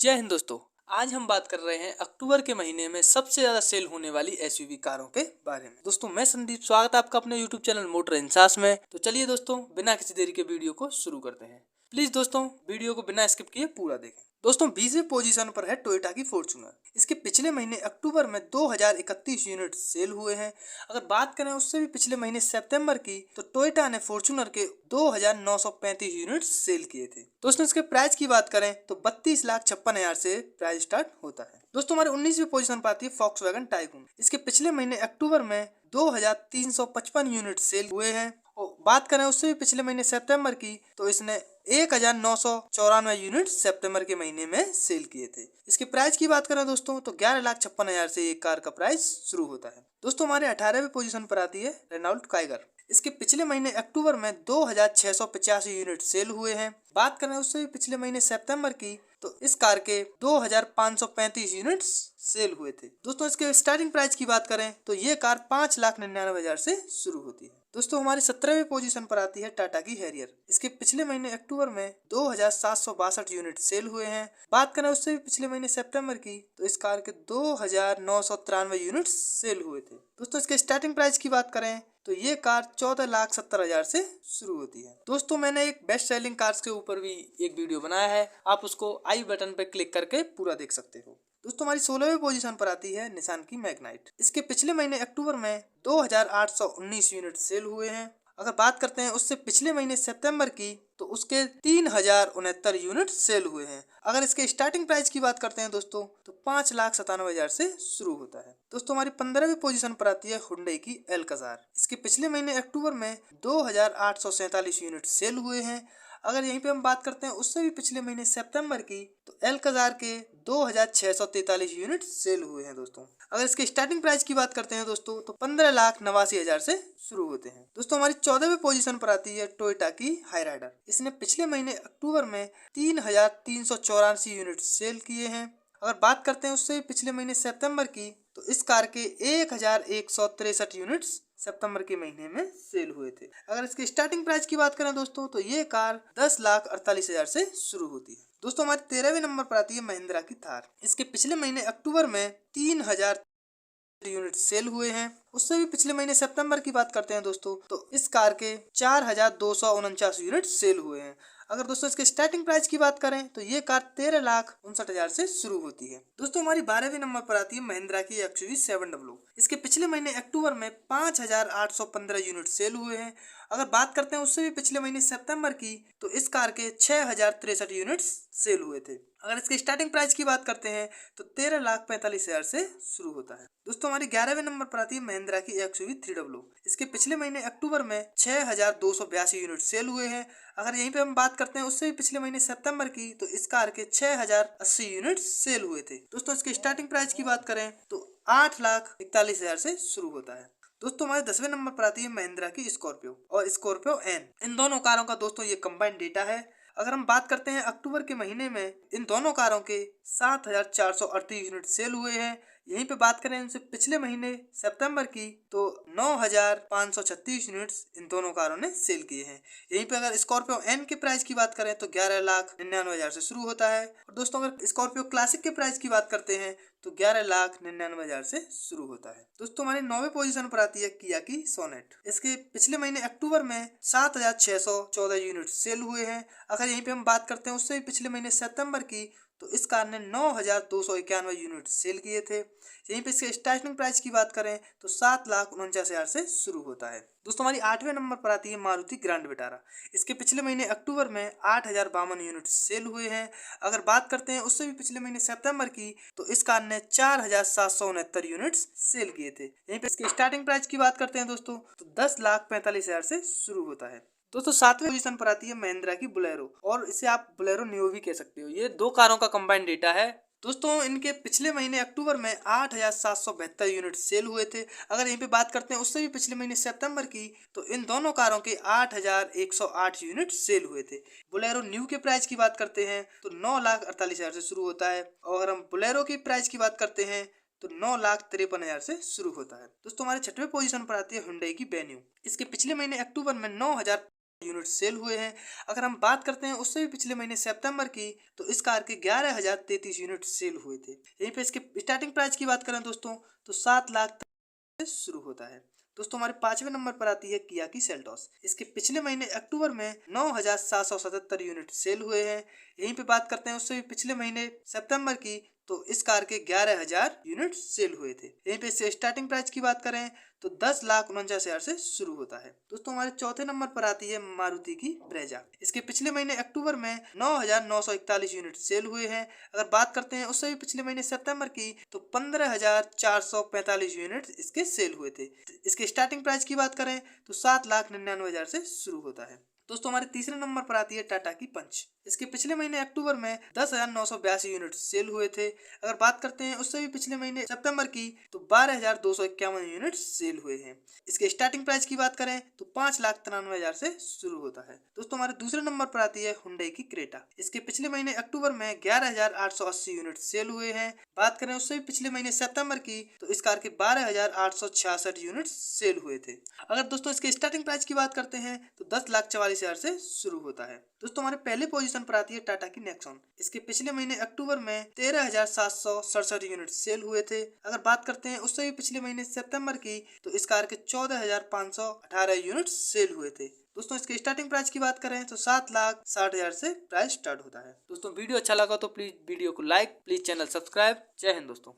जय हिंद दोस्तों। आज हम बात कर रहे हैं अक्टूबर के महीने में सबसे ज्यादा सेल होने वाली एसयूवी कारों के बारे में। दोस्तों मैं संदीप, स्वागत है आपका अपने यूट्यूब चैनल मोटर इंसास में। तो चलिए दोस्तों बिना किसी देरी के वीडियो को शुरू करते हैं। प्लीज दोस्तों वीडियो को बिना स्किप किए पूरा देखें। दोस्तों 20वें पोजीशन पर है टोयोटा की फॉर्च्यूनर। इसके पिछले महीने अक्टूबर में 2031 यूनिट सेल हुए हैं। अगर बात करें उससे भी पिछले महीने सितंबर की, तो टोयोटा ने फॉर्च्यूनर के 2935 यूनिट सेल किए थे। दोस्तों इसके प्राइस की बात करें तो 32,56,000 से प्राइस स्टार्ट होता है। दोस्तों हमारे 19वीं पोजीशन पर आती है फॉक्सवैगन टाइकून। इसके पिछले महीने अक्टूबर में 2355 यूनिट सेल हुए हैं। और बात करें उससे भी पिछले महीने सितंबर की, तो इसने 1994 यूनिट सितंबर के महीने में सेल किए थे। इसके प्राइस की बात करें दोस्तों तो 11,56,000 से एक कार का प्राइस शुरू होता है। दोस्तों हमारे 18वें पोजीशन पर आती है रेनॉल्ट काइगर। इसके पिछले महीने अक्टूबर में 2685 यूनिट सेल हुए हैं। बात करें उससे भी पिछले महीने सितंबर की, तो इस कार के 2535 यूनिट्स सेल हुए थे। दोस्तों इसके स्टार्टिंग प्राइस की बात करें तो ये कार 5,99,000 से शुरू होती है। दोस्तों हमारी 17वीं पोजीशन पर आती है टाटा की हैरियर। इसके पिछले महीने अक्टूबर में 2762 यूनिट सेल हुए हैं। बात करें उससे भी पिछले महीने सितंबर की, तो इस कार के 2993 यूनिट सेल हुए थे। दोस्तों इसके स्टार्टिंग प्राइस की बात करें तो ये कार 14,70,000 से शुरू होती है। दोस्तों मैंने एक बेस्ट सेलिंग कार्स के ऊपर भी एक वीडियो बनाया है, आप उसको आई बटन पर क्लिक करके पूरा देख सकते हो। दोस्तों हमारी 16वीं पोजीशन पर आती है निसान की मैग्नाइट। इसके पिछले महीने अक्टूबर में 2819 यूनिट सेल हुए हैं। अगर बात करते हैं उससे पिछले महीने सितंबर की, तो उसके 3069 यूनिट सेल हुए हैं। अगर इसके स्टार्टिंग प्राइस की बात करते हैं दोस्तों तो 5,97,000 से शुरू होता है। दोस्तों हमारी 15वीं पोजीशन पर आती है हुंडई की एल्काजार। इसके पिछले महीने अक्टूबर में 2847 यूनिट सेल हुए हैं। अगर यहीं पे हम बात करते हैं उससे भी पिछले महीने सितंबर की, तो एल्काजार के 2643 यूनिट सेल हुए हैं दोस्तों। अगर इसके स्टार्टिंग प्राइस की बात करते हैं दोस्तों तो 15,89,000 से शुरू होते हैं। दोस्तों हमारी 14वीं पोजीशन पर आती है टोयोटा की हाई राइडर। इसने पिछले महीने अक्टूबर में 3,384 यूनिट सेल किए हैं। अगर बात करते हैं उससे पिछले महीने सितंबर की, तो इस कार के 1,163 यूनिट्स सितंबर के महीने में सेल हुए थे। अगर इसके स्टार्टिंग प्राइस की बात करें दोस्तों तो ये कार 10,48,000 से शुरू होती है। दोस्तों हमारे 13वें नंबर पर आती है महिंद्रा की थार। इसके पिछले महीने अक्टूबर में 3,000 यूनिट सेल हुए हैं। उससे भी पिछले महीने सितंबर की बात करते हैं दोस्तों, तो इस कार के 4,249 यूनिट सेल हुए हैं। अगर दोस्तों इसके स्टार्टिंग प्राइस की बात करें तो ये कार 13,59,000 से शुरू होती है। दोस्तों हमारी 12वीं नंबर पर आती है महिंद्रा की XUV 700। इसके पिछले महीने अक्टूबर में 5,815 यूनिट सेल हुए हैं। अगर बात करते हैं उससे भी पिछले महीने सितंबर की, तो इस कार के 6,063 यूनिट्स सेल हुए थे। अगर इसके स्टार्टिंग प्राइस की बात करते हैं तो 13,45,000 से शुरू होता है। दोस्तों हमारी 11वें नंबर पर आती है महिंद्रा की XUV 300। इसके पिछले महीने अक्टूबर में 6,282 यूनिट सेल हुए हैं। अगर यहीं पे हम बात करते हैं उससे भी पिछले महीने सितंबर की, तो इस कार के 6,080 यूनिट सेल हुए थे। दोस्तों इसके स्टार्टिंग प्राइस की बात करें तो 8,41,000 से शुरू होता है। दोस्तों हमारे 10वें नंबर पर आती है महिंद्रा की स्कॉर्पियो और स्कॉर्पियो एन। इन दोनों कारों का दोस्तों ये कंबाइंड डेटा है। अगर हम बात करते हैं अक्टूबर के महीने में इन दोनों कारों के 7,438 यूनिट सेल हुए हैं। यहीं पे बात करें इनसे पिछले महीने सितंबर की, तो 9,536 यूनिट्स इन दोनों कारों ने सेल किए हैं। यहीं पे अगर स्कॉर्पियो एन के प्राइस की बात करें तो 11,99,000 से शुरू होता है। और दोस्तों अगर स्कॉर्पियो क्लासिक के प्राइस की बात करते हैं तो 11,99,000 से शुरू होता है। दोस्तों हमारी 9वें पोजीशन पर आती है किया की सोनेट। इसके पिछले महीने अक्टूबर में 7,614 यूनिट सेल हुए हैं। अगर यहीं पे हम बात करते हैं उससे भी पिछले महीने सितंबर की, तो इस कार ने 9,291 यूनिट सेल किए थे। यहीं पे इसके स्टार्टिंग प्राइस की बात करें तो 7,49,000 से शुरू होता है। दोस्तों हमारी 8वें नंबर पर आती है मारुति ग्रैंड विटारा। इसके पिछले महीने अक्टूबर में 8,052 यूनिट सेल हुए हैं। अगर बात करते हैं उससे भी पिछले महीने सितंबर की, तो इस कार ने 4,769 यूनिट्स सेल किए थे। यहीं पे इसके स्टार्टिंग प्राइस की बात करते हैं दोस्तों तो 10,45,000 से शुरू होता है। दोस्तों 7वें पोजीशन पर आती है महिंद्रा की बोलेरो, और इसे आप बोलेरो नियो भी कह सकते हो। ये दो कारों का कंबाइंड डेटा है। दोस्तों इनके पिछले महीने अक्टूबर में 8,772 यूनिट सेल हुए थे। अगर यहीं पे बात करते हैं उससे भी पिछले महीने सितंबर की, तो इन दोनों कारों के 8,108 यूनिट सेल हुए थे। बोलेरो न्यू के प्राइस की बात करते हैं तो 9,48,000 से शुरू होता है। और अगर हम बोलेरो की प्राइस की बात करते हैं तो 9,53,000 से शुरू होता है। दोस्तों हमारे 6वें पोजीशन पर आती है हुंडई की वेन्यू। इसके पिछले महीने अक्टूबर में 9,000 यूनिट सेल हुए हैं। अगर हम बात करते हैं उससे भी पिछले महीने सितंबर की, तो इस कार के 11,033 यूनिट सेल हुए थे। यहीं पे इसके स्टार्टिंग प्राइस की बात करें दोस्तों, तो 7 लाख से शुरू होता है। दोस्तों हमारे 5वें नंबर पर आती है किया की सेल्टॉस। इसके पिछले महीने अक्टूबर में 9,777 यूनिट सेल हुए हैं। यहीं पे बात करते हैं उससे भी पिछले महीने सितंबर की, तो इस कार के 11,000 यूनिट सेल हुए थे। यहीं पे इससे स्टार्टिंग प्राइस की बात करें तो 10,49,000 से शुरू होता है। दोस्तों हमारे चौथे नंबर पर आती है मारुति की ब्रेजा। इसके पिछले महीने अक्टूबर में 9,941 यूनिट सेल हुए हैं। अगर बात करते हैं उससे भी पिछले महीने सितंबर की, तो 15,445 यूनिट इसके सेल हुए थे। इसके स्टार्टिंग प्राइस की बात करें तो 7,99,000 से शुरू होता है। दोस्तों हमारे तीसरे नंबर पर आती है टाटा की पंच। इसके पिछले महीने अक्टूबर में 10,982 यूनिट सेल हुए थे। अगर बात करते हैं उससे भी पिछले महीने सितंबर की, तो 12,251 यूनिट सेल हुए हैं। इसके स्टार्टिंग प्राइस की बात करें तो 5,93,000 से शुरू होता है। दोस्तों हमारे दूसरे नंबर पर आती है हुंडई की क्रेटा। इसके पिछले महीने अक्टूबर में 11,880 यूनिट सेल हुए हैं। बात करें उससे भी पिछले महीने सितंबर की, तो इस कार के 12,866 यूनिट सेल हुए थे। अगर दोस्तों इसके स्टार्टिंग प्राइस की बात करते हैं तो 10,44,000 से शुरू होता है। दोस्तों हमारे पहले पोजीशन पर आती है टाटा की नेक्सॉन। इसके पिछले महीने अक्टूबर में 13,767 यूनिट सेल हुए थे। अगर बात करते हैं उससे भी पिछले महीने सितंबर की, तो इस कार के 14,518 यूनिट सेल हुए थे। दोस्तों इसके स्टार्टिंग प्राइस की बात करें तो 7,60,000 से प्राइस स्टार्ट होता है। दोस्तों वीडियो अच्छा लगा तो प्लीज वीडियो को लाइक, प्लीज चैनल सब्सक्राइब। जय हिंद दोस्तों।